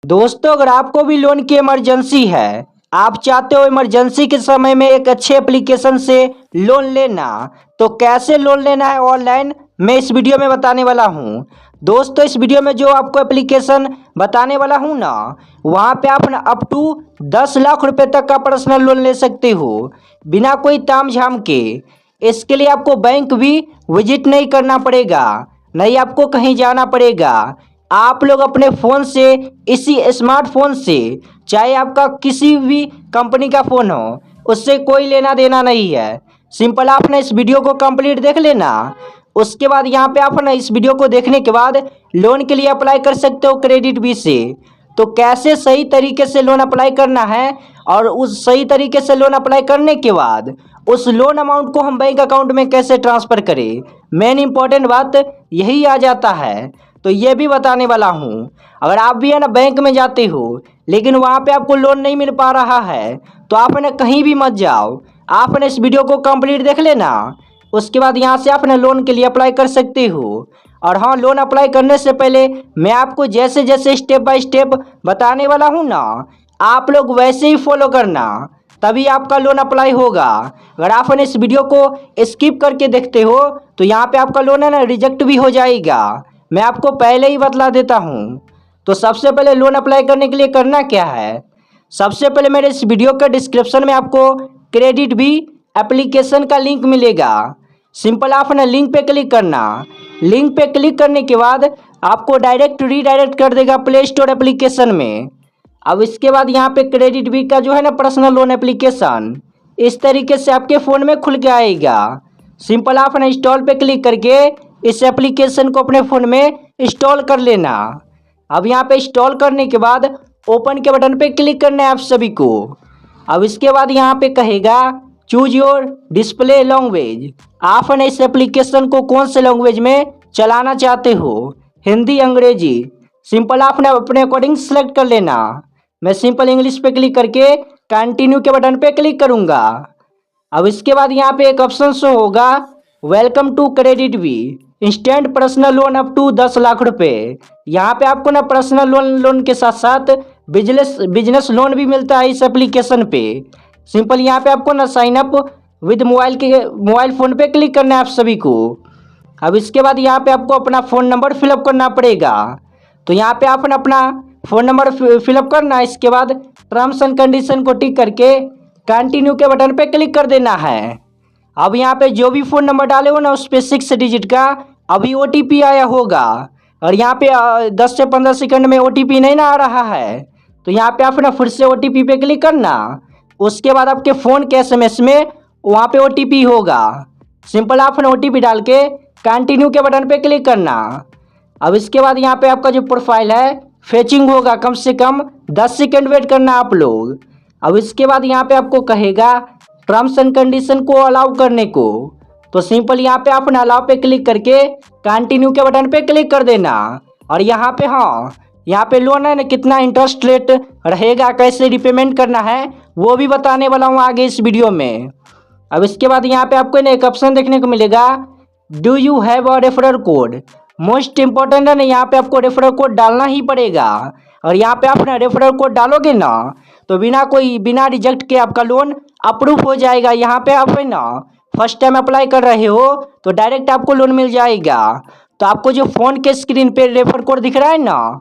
दोस्तों, अगर आपको भी लोन की इमरजेंसी है, आप चाहते हो इमरजेंसी के समय में एक अच्छे एप्लीकेशन से लोन लेना, तो कैसे लोन लेना है ऑनलाइन मैं इस वीडियो में बताने वाला हूं। दोस्तों, इस वीडियो में जो आपको एप्लीकेशन बताने वाला हूं ना, वहां पे आप ना अप टू 10 लाख रुपए तक का पर्सनल लोन ले सकते हो बिना कोई तामझाम के। इसके लिए आपको बैंक भी विजिट नहीं करना पड़ेगा, नहीं आपको कहीं जाना पड़ेगा। आप लोग अपने फ़ोन से, इसी स्मार्टफोन से, चाहे आपका किसी भी कंपनी का फ़ोन हो, उससे कोई लेना देना नहीं है। सिंपल आप ना इस वीडियो को कंप्लीट देख लेना। उसके बाद यहाँ पे आप ना इस वीडियो को देखने के बाद लोन के लिए अप्लाई कर सकते हो क्रेडिट बी से। तो कैसे सही तरीके से लोन अप्लाई करना है, और उस सही तरीके से लोन अप्लाई करने के बाद उस लोन अमाउंट को हम बैंक अकाउंट में कैसे ट्रांसफ़र करें, मेन इंपॉर्टेंट बात यही आ जाता है। तो ये भी बताने वाला हूँ। अगर आप भी है ना बैंक में जाते हो लेकिन वहाँ पे आपको लोन नहीं मिल पा रहा है, तो आप ना कहीं भी मत जाओ, आप ना इस वीडियो को कंप्लीट देख लेना। उसके बाद यहाँ से आप ना लोन के लिए अप्लाई कर सकते हो। और हाँ, लोन अप्लाई करने से पहले मैं आपको जैसे जैसे स्टेप बाय स्टेप बताने वाला हूँ ना, आप लोग वैसे ही फॉलो करना, तभी आपका लोन अप्लाई होगा। अगर आप इस वीडियो को स्किप करके देखते हो तो यहाँ पे आपका लोन है ना रिजेक्ट भी हो जाएगा। मैं आपको पहले ही बतला देता हूँ। तो सबसे पहले लोन अप्लाई करने के लिए करना क्या है, सबसे पहले मेरे इस वीडियो के डिस्क्रिप्शन में आपको क्रेडिट बी एप्लीकेशन का लिंक मिलेगा। सिंपल आप ना लिंक पे क्लिक करना। लिंक पे क्लिक करने के बाद आपको डायरेक्ट रीडायरेक्ट कर देगा प्ले स्टोर एप्लीकेशन में। अब इसके बाद यहाँ पे क्रेडिट बी का जो है ना पर्सनल लोन एप्लीकेशन इस तरीके से आपके फ़ोन में खुल के आएगा। सिंपल आप ना इंस्टॉल पे क्लिक करके इस एप्लीकेशन को अपने फ़ोन में इंस्टॉल कर लेना। अब यहाँ पे इंस्टॉल करने के बाद ओपन के बटन पे क्लिक करना है आप सभी को। अब इसके बाद यहाँ पे कहेगा चूज योर डिस्प्ले लैंग्वेज। आप ना इस एप्लीकेशन को कौन से लैंग्वेज में चलाना चाहते हो, हिंदी, अंग्रेजी। सिंपल आप ना अपने अकॉर्डिंग सेलेक्ट कर लेना। मैं सिंपल इंग्लिश पे क्लिक करके कंटिन्यू के बटन पे क्लिक करूँगा। अब इसके बाद यहाँ पे एक ऑप्शन शो होगा welcome to credit bee instant personal loan up to 10 lakh रुपए। यहाँ पे आपको ना पर्सनल लोन के साथ साथ बिजनेस लोन भी मिलता है इस एप्लीकेशन पे। सिंपल यहाँ पे आपको ना sign up with mobile phone पे क्लिक करना है आप सभी को। अब इसके बाद यहाँ पे आपको अपना फ़ोन नंबर फिलअप करना पड़ेगा। तो यहाँ पे आप अपना फ़ोन नंबर फिलअप करना है। इसके बाद टर्म्स एंड कंडीशन को टिक करके कंटिन्यू के बटन पे क्लिक कर देना है। अब यहाँ पे जो भी फ़ोन नंबर डाले हो ना उस पर 6 डिजिट का अभी OTP आया होगा, और यहाँ पे 10 से 15 सेकंड में OTP नहीं ना आ रहा है। तो यहाँ पे आप ना फिर से OTP पे क्लिक करना। उसके बाद आपके फ़ोन के SMS में वहाँ पे OTP होगा। सिंपल आप ना OTP डाल के कंटिन्यू के बटन पे क्लिक करना। अब इसके बाद यहाँ पे आपका जो प्रोफाइल है फेचिंग होगा, कम से कम 10 सेकंड वेट करना आप लोग। अब इसके बाद यहाँ पे आपको कहेगा टर्म्स एंड कंडीशन को अलाउ करने को। तो सिंपल यहाँ पे आप अलाउ पे क्लिक करके कंटिन्यू के बटन पे क्लिक कर देना। और यहाँ पे हाँ, यहाँ पे लोन है ना कितना इंटरेस्ट रेट रहेगा, कैसे रिपेमेंट करना है, वो भी बताने वाला हूँ आगे इस वीडियो में। अब इसके बाद यहाँ पे आपको ना एक ऑप्शन देखने को मिलेगा do you have a referral code. Most important है ना, यहाँ पे आपको रेफरल कोड डालना ही पड़ेगा। और यहाँ पे आप ना रेफरल कोड डालोगे ना तो बिना रिजेक्ट के आपका लोन अप्रूव हो जाएगा। यहाँ पे आप है ना फर्स्ट टाइम अप्लाई कर रहे हो तो डायरेक्ट आपको लोन मिल जाएगा। तो आपको जो फ़ोन के स्क्रीन पे रेफर कोड दिख रहा है ना,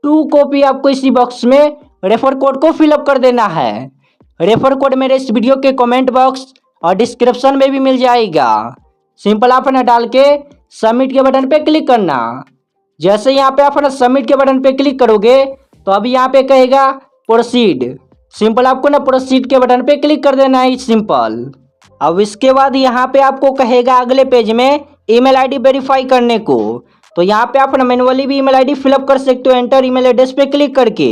2 कॉपी आपको इसी बॉक्स में रेफर कोड को फिलअप कर देना है। रेफर कोड मेरे इस वीडियो के कमेंट बॉक्स और डिस्क्रिप्शन में भी मिल जाएगा। सिंपल आप ना डाल के सबमिट के बटन पे क्लिक करना। जैसे यहाँ पे आप ना सबमिट के बटन पे क्लिक करोगे तो अभी यहाँ पे कहेगा प्रोसीड। सिंपल आपको ना प्रोसीड के बटन पे क्लिक कर देना है, सिंपल। अब इसके बाद यहाँ पे आपको कहेगा अगले पेज में ईमेल आईडी वेरीफाई करने को। तो यहाँ पे आप ना मैनुअली भी ईमेल आईडी फिलअप कर सकते हो एंटर ईमेल एड्रेस पे क्लिक करके,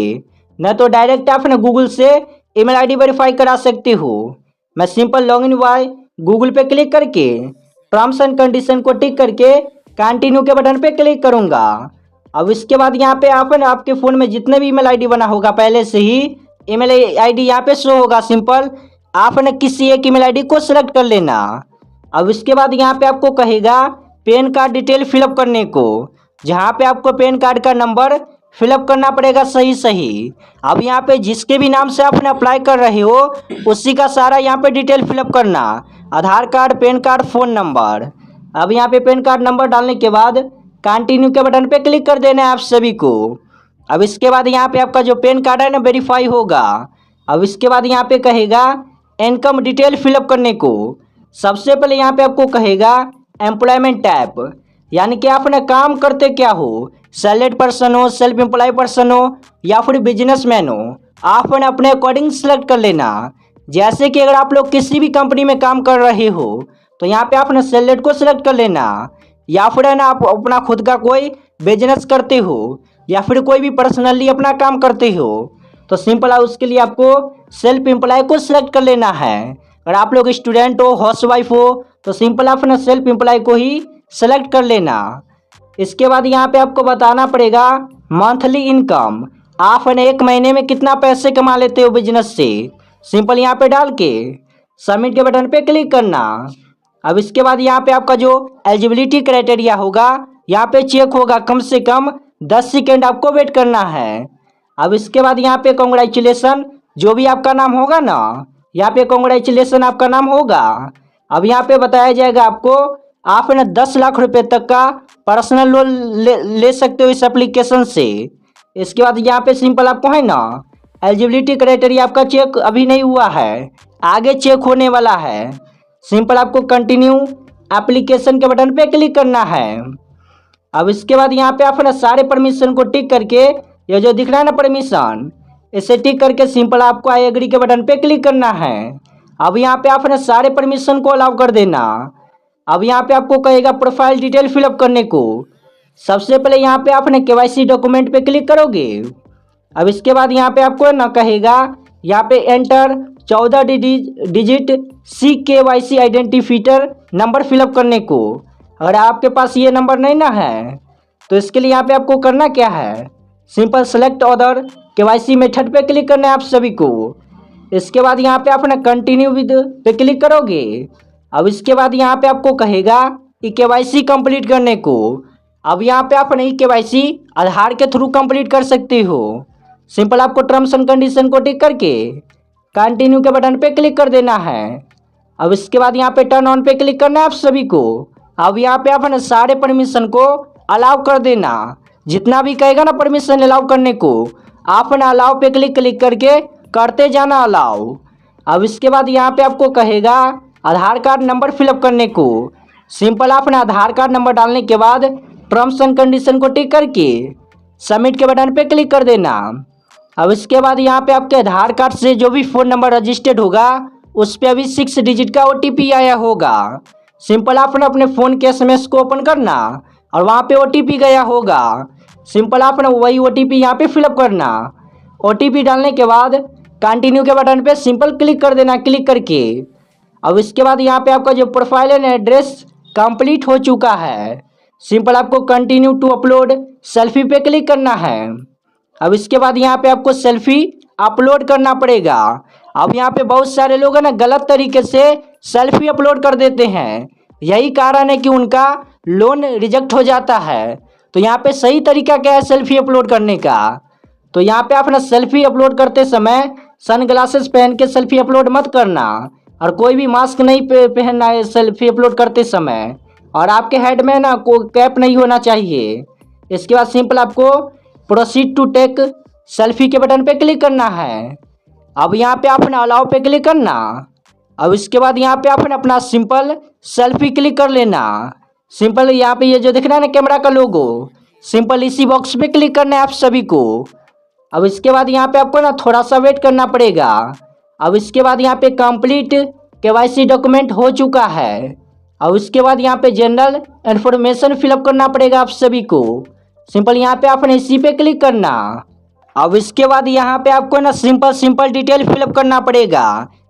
न तो डायरेक्ट आप ना गूगल से ईमेल आईडी वेरीफाई करा सकते हो। मैं सिंपल लॉगिन बाय गूगल पे क्लिक करके टर्म्स एंड कंडीशन को टिक करके कंटिन्यू के बटन पे क्लिक करूँगा। अब इसके बाद यहाँ पे आप ना आपके फ़ोन में जितने भी ईमेल आईडी बना होगा पहले से ही ईमेल आईडी यहाँ पे शो होगा। सिंपल आप ना किसी एक ईमेल आईडी को सिलेक्ट कर लेना। अब इसके बाद यहाँ पे आपको कहेगा पैन कार्ड डिटेल फिलअप करने को, जहाँ पे आपको पैन कार्ड का नंबर फिलअप करना पड़ेगा सही सही। अब यहाँ पे जिसके भी नाम से आपने अप्लाई कर रहे हो उसी का सारा यहाँ पे डिटेल फिलअप करना, Aadhaar card, PAN card, phone number. अब यहाँ पे पैन कार्ड नंबर डालने के बाद कंटिन्यू के बटन पे क्लिक कर देना है आप सभी को। अब इसके बाद यहाँ पे आपका जो पैन कार्ड है ना वेरीफाई होगा। अब इसके बाद यहाँ पे कहेगा इनकम डिटेल फिलअप करने को। सबसे पहले यहाँ पे आपको कहेगा एम्प्लॉयमेंट टाइप, यानी कि आपने काम करते क्या हो, सैलरीड पर्सन हो, सेल्फ एम्प्लॉय पर्सन हो या फिर बिजनेसमैन हो, आपने अपने अकॉर्डिंग सेलेक्ट कर लेना। जैसे कि अगर आप लोग किसी भी कंपनी में काम कर रहे हो तो यहाँ पे आपने सैलरीड को सिलेक्ट कर लेना, या फिर है ना आप अपना खुद का कोई बिजनेस करते हो या फिर कोई भी पर्सनली अपना काम करते हो तो सिंपल है उसके लिए आपको सेल्फ एम्प्लॉय को सिलेक्ट कर लेना है। अगर आप लोग स्टूडेंट हो, हाउसवाइफ हो तो सिंपल अपना सेल्फ एम्प्लॉय को ही सेलेक्ट कर लेना। इसके बाद यहाँ पे आपको बताना पड़ेगा मंथली इनकम, आप है एक महीने में कितना पैसे कमा लेते हो बिजनेस से। सिंपल यहाँ पे डाल के सबमिट के बटन पे क्लिक करना। अब इसके बाद यहाँ पे आपका जो एलिजिबिलिटी क्राइटेरिया होगा यहाँ पे चेक होगा, कम से कम 10 सेकेंड आपको वेट करना है। अब इसके बाद यहाँ पे कॉन्ग्रेचुलेसन, जो भी आपका नाम होगा ना यहाँ पे कॉन्ग्रेचुलेसन आपका नाम होगा। अब यहाँ पे बताया जाएगा आपको आप है ना 10 लाख रुपए तक का पर्सनल लोन ले सकते हो इस एप्लीकेशन से। इसके बाद यहाँ पे सिंपल आपको है ना एलिजिबिलिटी क्राइटेरिया आपका चेक अभी नहीं हुआ है, आगे चेक होने वाला है। सिंपल आपको कंटिन्यू एप्लीकेशन के बटन पे क्लिक करना है। अब इसके बाद यहाँ पे आप ना सारे परमिशन को टिक करके, ये जो दिख रहा है ना परमिशन, इसे टिक करके सिंपल आपको आई एग्री के बटन पे क्लिक करना है। अब यहाँ पे आप ना सारे परमिशन को अलाउ कर देना। अब यहाँ पे आपको कहेगा प्रोफाइल डिटेल फिलअप करने को। सबसे पहले यहाँ पे आपने केवाईसी डॉक्यूमेंट पे क्लिक करोगे। अब इसके बाद यहाँ पे आपको ना कहेगा यहाँ पे enter 14 digit CKYC identifier number fill up करने को। अगर आपके पास ये नंबर नहीं ना है तो इसके लिए यहाँ पे आपको करना क्या है, simple select other KYC method पे क्लिक करना है आप सभी को। इसके बाद यहाँ पे अपना कंटिन्यू विद पे क्लिक करोगे। अब इसके बाद यहाँ पे आपको कहेगा KYC कंप्लीट करने को। अब यहाँ पे आप नहीं KYC आधार के थ्रू कंप्लीट कर सकते हो। सिंपल आपको टर्म्स एंड कंडीशन को टिक करके कंटिन्यू के बटन पे क्लिक कर देना है। अब इसके बाद यहाँ पे टर्न ऑन पे क्लिक करना है आप सभी को। अब यहाँ पे आप सारे परमिशन को अलाउ कर देना, जितना भी कहेगा ना परमिशन अलाउ करने को आप ना अलाउ पे क्लिक करके करते जाना अलाउ। अब इसके बाद यहाँ पे आपको कहेगा आधार कार्ड नंबर फिलअप करने को। सिंपल आपने आधार कार्ड नंबर डालने के बाद टर्म्स एंड कंडीशन को टिक करके सबमिट के बटन पे क्लिक कर देना। अब इसके बाद यहाँ पे आपके आधार कार्ड से जो भी फ़ोन नंबर रजिस्टर्ड होगा उस पर अभी 6 डिजिट का OTP आया होगा। सिंपल आपने अपने फ़ोन के SMS को ओपन करना और वहाँ पे OTP गया होगा। सिंपल आपने वही OTP यहाँ पे फिलअप करना। OTP डालने के बाद कंटिन्यू के बटन पे सिंपल क्लिक कर देना क्लिक करके। अब इसके बाद यहाँ पे आपका जो प्रोफाइल एंड एड्रेस कंप्लीट हो चुका है। सिंपल आपको कंटिन्यू टू अपलोड सेल्फी पे क्लिक करना है। अब इसके बाद यहाँ पे आपको सेल्फी अपलोड करना पड़ेगा। अब यहाँ पे बहुत सारे लोग हैं ना गलत तरीके से सेल्फी अपलोड कर देते हैं, यही कारण है कि उनका लोन रिजेक्ट हो जाता है। तो यहाँ पे सही तरीका क्या है सेल्फी अपलोड करने का, तो यहाँ पे आप ना सेल्फी अपलोड करते समय सनग्लासेस पहन के सेल्फी अपलोड मत करना और कोई भी मास्क नहीं पहनना है सेल्फी अपलोड करते समय, और आपके हेड में ना कोई कैप नहीं होना चाहिए। इसके बाद सिंपल आपको प्रोसीड टू टेक सेल्फी के बटन पे क्लिक करना है। अब यहाँ पे आपने अलाउ पे क्लिक करना। अब इसके बाद यहाँ पे आपने अपना सिंपल सेल्फी क्लिक कर लेना। सिंपल यहाँ पे ये जो दिख रहा है ना कैमरा का लोगो, सिंपल इसी बॉक्स पे क्लिक करना है आप सभी को। अब इसके बाद यहाँ पे आपको ना थोड़ा सा वेट करना पड़ेगा। अब इसके बाद यहाँ पे कंप्लीट KYC डॉक्यूमेंट हो चुका है। अब इसके बाद यहाँ पे जनरल इन्फॉर्मेशन फिलअप करना पड़ेगा आप सभी को। सिंपल यहाँ पे आपने इसी पे क्लिक करना। अब इसके बाद यहाँ पे आपको ना सिंपल डिटेल फिलअप करना पड़ेगा।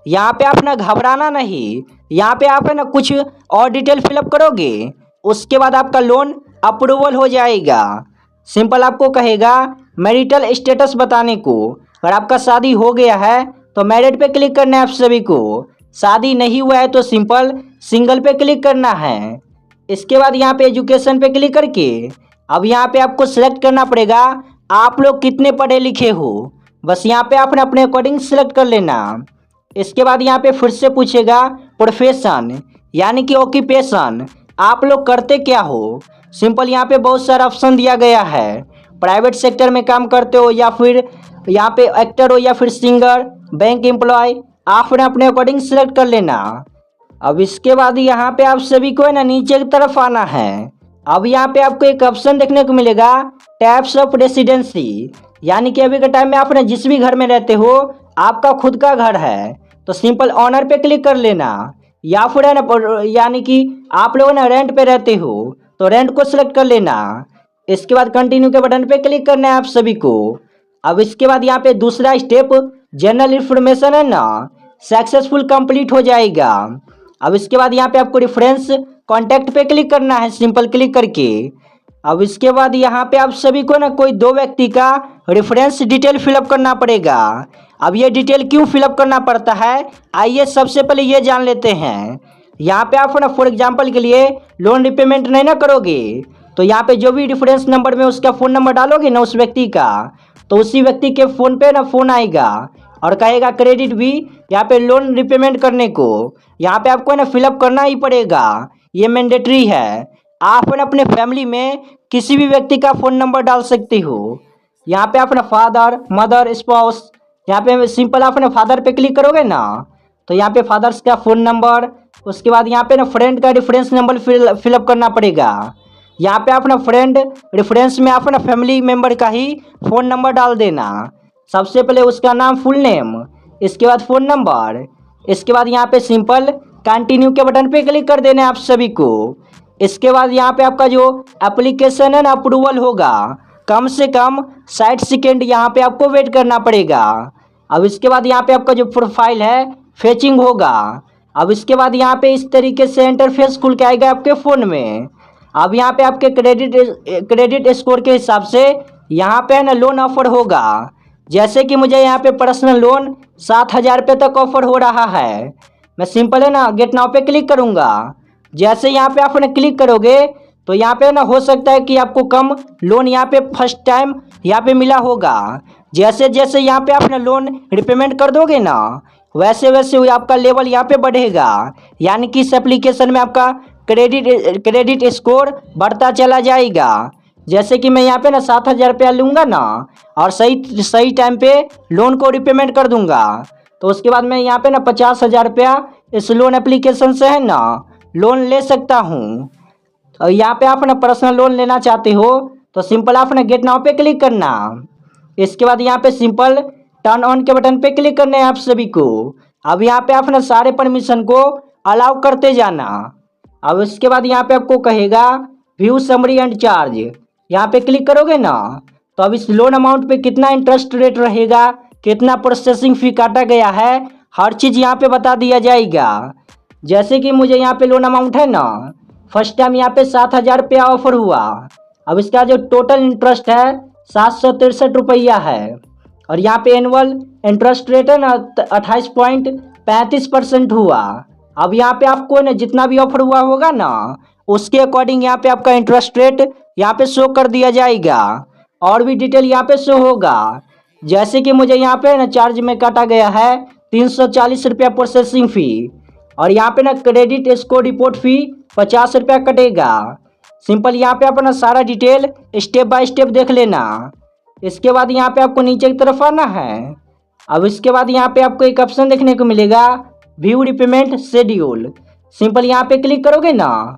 यहाँ पे आप ना घबराना नहीं, यहाँ पे आप है ना कुछ और डिटेल फिलअप करोगे उसके बाद आपका लोन अप्रूवल हो जाएगा। सिंपल आपको कहेगा मैरिटल स्टेटस बताने को। अगर आपका शादी हो गया है तो मैरिड पे क्लिक करना है आप सभी को, शादी नहीं हुआ है तो सिंपल सिंगल पे क्लिक करना है। इसके बाद यहाँ पे एजुकेशन पे क्लिक करके अब यहाँ पे आपको सेलेक्ट करना पड़ेगा आप लोग कितने पढ़े लिखे हो, बस यहाँ पे आपने अपने अकॉर्डिंग सेलेक्ट कर लेना। इसके बाद यहाँ पे फिर से पूछेगा प्रोफेशन यानी कि ऑक्यूपेशन, आप लोग करते क्या हो। सिंपल यहाँ पे बहुत सारा ऑप्शन दिया गया है, प्राइवेट सेक्टर में काम करते हो या फिर यहाँ पे एक्टर हो या फिर सिंगर, बैंक एम्प्लॉय, आपने अपने अकॉर्डिंग सेलेक्ट कर लेना। अब इसके बाद यहाँ पे आप सभी को है ना नीचे की तरफ आना है। अब यहाँ पे आपको एक ऑप्शन देखने को मिलेगा टाइप्स ऑफ रेसिडेंसी, यानी कि अभी के टाइम में आप ना जिस भी घर में रहते हो आपका खुद का घर है तो सिंपल ऑनर पे क्लिक कर लेना, या फिर है ना यानी कि आप लोग ना रेंट पे रहते हो तो रेंट को सिलेक्ट कर लेना। इसके बाद कंटिन्यू के बटन पे क्लिक करना है आप सभी को। अब इसके बाद यहाँ पे दूसरा स्टेप जनरल इंफॉर्मेशन है ना सक्सेसफुल कंप्लीट हो जाएगा। अब इसके बाद यहाँ पे आपको रेफरेंस कॉन्टैक्ट पे क्लिक करना है सिंपल क्लिक करके। अब इसके बाद यहाँ पे आप सभी को ना कोई 2 व्यक्ति का रेफरेंस डिटेल फिलअप करना पड़ेगा। अब ये डिटेल क्यों फिलअप करना पड़ता है, आइए सबसे पहले ये जान लेते हैं। यहाँ पे आप ना फॉर एग्जांपल के लिए लोन रिपेमेंट नहीं ना करोगे तो यहाँ पे जो भी रेफरेंस नंबर में उसका फ़ोन नंबर डालोगे ना उस व्यक्ति का, तो उसी व्यक्ति के फ़ोन पे ना फ़ोन आएगा और कहेगा क्रेडिट भी यहाँ पे लोन रिपेमेंट करने को। यहाँ पे आपको ना फिलअप करना ही पड़ेगा, ये मैंडेटरी है। आप ना अपने फैमिली में किसी भी व्यक्ति का फ़ोन नंबर डाल सकते हो। यहाँ पे अपना फादर मदर स्पाउस, यहाँ पे सिंपल अपने फादर पे क्लिक करोगे ना तो यहाँ पे फादर्स का फ़ोन नंबर, उसके बाद यहाँ पे ना फ्रेंड का रेफरेंस नंबर फिलअप करना पड़ेगा। यहाँ पे अपना फ्रेंड रेफरेंस में अपना फैमिली मेम्बर का ही फ़ोन नंबर डाल देना। सबसे पहले उसका नाम फुल नेम, इसके बाद फ़ोन नंबर, इसके बाद यहाँ पे सिंपल कंटिन्यू के बटन पे क्लिक कर देना आप सभी को। इसके बाद यहाँ पे आपका जो एप्लीकेशन है ना अप्रूवल होगा, कम से कम 60 सेकेंड यहाँ पे आपको वेट करना पड़ेगा। अब इसके बाद यहाँ पे आपका जो प्रोफाइल है फेचिंग होगा। अब इसके बाद यहाँ पे इस तरीके से इंटरफेस खुल के आएगा आपके फ़ोन में। अब यहाँ पे आपके क्रेडिट स्कोर के हिसाब से यहाँ पे ना लोन ऑफर होगा। जैसे कि मुझे यहाँ पे पर्सनल लोन 7,000 रुपये तक ऑफर हो रहा है। मैं सिंपल है ना गेट नाउ पे क्लिक करूँगा। जैसे यहाँ पे आपने क्लिक करोगे तो यहाँ पे ना हो सकता है कि आपको कम लोन यहाँ पे फर्स्ट टाइम यहाँ पे मिला होगा। जैसे जैसे यहाँ पे आपने लोन रिपेमेंट कर दोगे ना वैसे वैसे आपका लेवल यहाँ पे बढ़ेगा, यानी कि इस एप्लीकेशन में आपका क्रेडिट स्कोर बढ़ता चला जाएगा। जैसे कि मैं यहाँ पे ना 7,000 रुपया लूँगा ना और सही टाइम पे लोन को रिपेमेंट कर दूँगा तो उसके बाद मैं यहाँ पे ना 50,000 रुपया इस लोन एप्लीकेशन से है ना लोन ले सकता हूँ। और यहाँ पे आप ना पर्सनल लोन लेना चाहते हो तो सिंपल आप ना गेट नाउ पे क्लिक करना। इसके बाद यहाँ पे सिंपल टर्न ऑन के बटन पे क्लिक करने हैं आप सभी को। अब यहाँ पे आप ना सारे परमिशन को अलाउ करते जाना। अब इसके बाद यहाँ पे आपको कहेगा व्यू समरी एंड चार्ज, यहाँ पे क्लिक करोगे ना तो अब इस लोन अमाउंट पे कितना इंटरेस्ट रेट रहेगा, कितना प्रोसेसिंग फ़ी काटा गया है, हर चीज़ यहाँ पे बता दिया जाएगा। जैसे कि मुझे यहाँ पे लोन अमाउंट है ना फर्स्ट टाइम यहाँ पे 7,000 रुपया ऑफर हुआ। अब इसका जो टोटल इंटरेस्ट है 763 रुपया है और यहाँ पे एनुअल इंटरेस्ट रेट है ना 28.35% हुआ। अब यहाँ पे आपको ना जितना भी ऑफर हुआ होगा ना उसके अकॉर्डिंग यहाँ पे आपका इंटरेस्ट रेट यहाँ पे शो कर दिया जाएगा और भी डिटेल यहाँ पे शो होगा। जैसे कि मुझे यहाँ पे ना चार्ज में काटा गया है 340 रुपया प्रोसेसिंग फ़ी और यहाँ पे ना क्रेडिट स्कोर रिपोर्ट फ़ी 50 रुपया कटेगा। सिंपल यहाँ पे अपना सारा डिटेल स्टेप बाय स्टेप देख लेना। इसके बाद यहाँ पे आपको नीचे की तरफ आना है। अब इसके बाद यहाँ पे आपको एक ऑप्शन देखने को मिलेगा व्यू रिपेमेंट शेड्यूल, सिंपल यहाँ पे क्लिक करोगे ना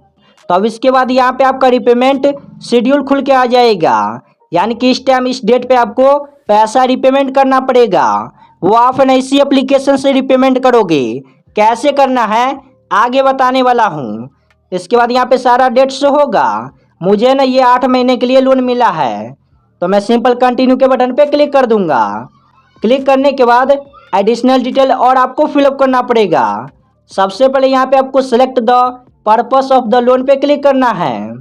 तो अब इसके बाद यहाँ पे आपका रिपेमेंट शेड्यूल खुल के आ जाएगा, यानी कि इस टाइम इस डेट पे आपको पैसा रिपेमेंट करना पड़ेगा। वो आप ना इसी एप्लीकेशन से रिपेमेंट करोगे, कैसे करना है आगे बताने वाला हूँ। इसके बाद यहाँ पे सारा डेट शो होगा। मुझे ना ये 8 महीने के लिए लोन मिला है तो मैं सिंपल कंटिन्यू के बटन पे क्लिक कर दूंगा। क्लिक करने के बाद एडिशनल डिटेल और आपको फिलअप करना पड़ेगा। सबसे पहले यहाँ पे आपको select the purpose of the loan पे क्लिक करना है।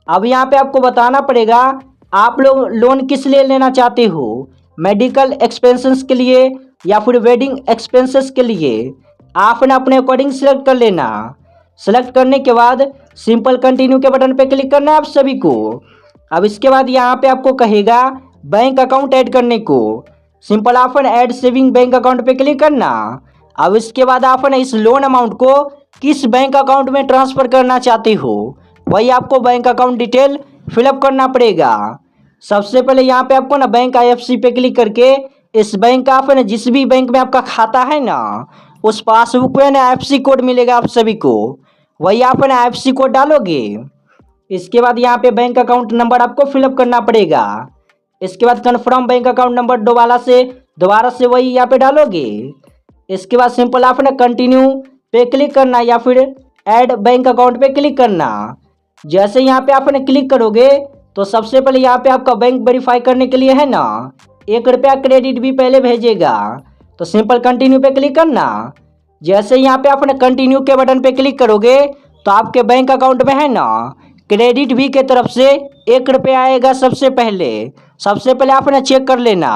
अब यहाँ पे आपको बताना पड़ेगा आप लोग लोन किस लिए लेना चाहते हो, मेडिकल एक्सपेंसेस के लिए या फिर वेडिंग एक्सपेंसेस के लिए। आप ना अपने अकॉर्डिंग सेलेक्ट कर लेना। सेलेक्ट करने के बाद सिंपल कंटिन्यू के बटन पे क्लिक करना है आप सभी को। अब इसके बाद यहाँ पे आपको कहेगा बैंक अकाउंट ऐड करने को। सिंपल आपन ऐड सेविंग बैंक अकाउंट पे क्लिक करना। अब इसके बाद आपन इस लोन अमाउंट को किस बैंक अकाउंट में ट्रांसफ़र करना चाहते हो वही आपको बैंक अकाउंट डिटेल फिलअप करना पड़ेगा। सबसे पहले यहाँ पे आपको ना बैंक IFSC पे क्लिक करके इस बैंक का आपने जिस भी बैंक में आपका खाता है ना उस पासबुक में ना IFSC कोड मिलेगा आप सभी को, वही आपने IFSC कोड डालोगे। इसके बाद यहाँ पे बैंक अकाउंट नंबर आपको फिलअप करना पड़ेगा। इसके बाद कन्फर्म बैंक अकाउंट नंबर दोबारा से वही यहाँ पे डालोगे। इसके बाद सिंपल आपने कंटिन्यू पे क्लिक करना या फिर ऐड बैंक अकाउंट पे क्लिक करना। जैसे यहाँ पे आपने क्लिक करोगे तो सबसे पहले यहाँ पे आपका बैंक वेरीफाई करने के लिए है ना ₹1 क्रेडिट भी पहले भेजेगा। तो सिंपल कंटिन्यू पे क्लिक करना। जैसे यहाँ पे आपने कंटिन्यू के बटन पे क्लिक करोगे तो आपके बैंक अकाउंट में है ना क्रेडिट भी के तरफ से ₹1 आएगा। सबसे पहले आपने चेक कर लेना।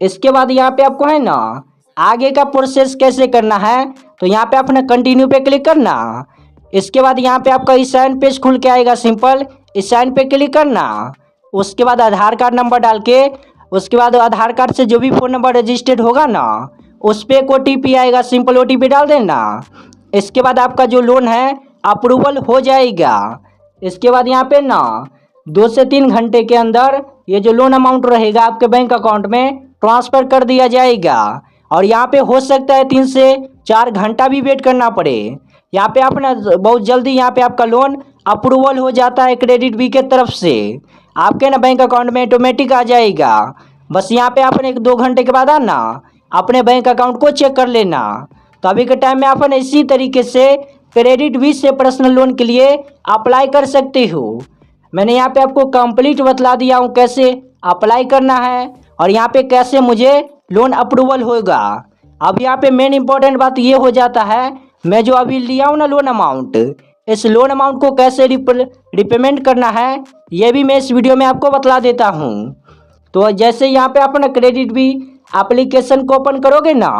इसके बाद यहाँ पे आपको है ना आगे का प्रोसेस कैसे करना है तो यहाँ पे आपने कंटिन्यू पे क्लिक करना। इसके बाद यहाँ पे आपका ई साइन पेज खुल के आएगा। सिंपल इस साइन पे क्लिक करना। उसके बाद आधार कार्ड नंबर डाल के उसके बाद आधार कार्ड से जो भी फ़ोन नंबर रजिस्टर्ड होगा ना उस पर एक OTP आएगा। सिंपल OTP डाल देना। इसके बाद आपका जो लोन है अप्रूवल हो जाएगा। इसके बाद यहाँ पे ना 2 से 3 घंटे के अंदर ये जो लोन अमाउंट रहेगा आपके बैंक अकाउंट में ट्रांसफ़र कर दिया जाएगा। और यहाँ पे हो सकता है 3 से 4 घंटा भी वेट करना पड़े। यहाँ पे आप ना बहुत जल्दी यहाँ पे आपका लोन अप्रूवल हो जाता है क्रेडिट बी के तरफ से। आपके ना बैंक अकाउंट में ऑटोमेटिक आ जाएगा। बस यहाँ पे आपने 1-2 घंटे के बाद आना अपने बैंक अकाउंट को चेक कर लेना। तो अभी के टाइम में आप ना इसी तरीके से क्रेडिट बी से पर्सनल लोन के लिए अप्लाई कर सकते हो। मैंने यहाँ पे आपको कंप्लीट बतला दिया हूँ कैसे अप्लाई करना है और यहाँ पे कैसे मुझे लोन अप्रूवल होगा। अब यहाँ पे मेन इंपॉर्टेंट बात ये हो जाता है मैं जो अभी लिया हूँ ना लोन अमाउंट, इस लोन अमाउंट को कैसे रिपेमेंट करना है ये भी मैं इस वीडियो में आपको बतला देता हूँ। तो जैसे यहाँ पे अपना क्रेडिट बी एप्लीकेशन को ओपन करोगे ना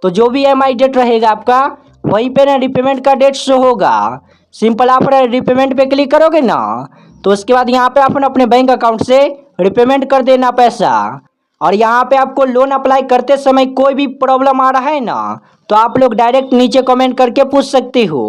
तो जो भी EMI डेट रहेगा आपका वहीं पे ना रिपेमेंट का डेट शो होगा। सिंपल आप रिपेमेंट पे क्लिक करोगे ना तो उसके बाद यहाँ पे अपने बैंक अकाउंट से रिपेमेंट कर देना पैसा। और यहाँ पे आपको लोन अप्लाई करते समय कोई भी प्रॉब्लम आ रहा है ना तो आप लोग डायरेक्ट नीचे कमेंट करके पूछ सकते हो।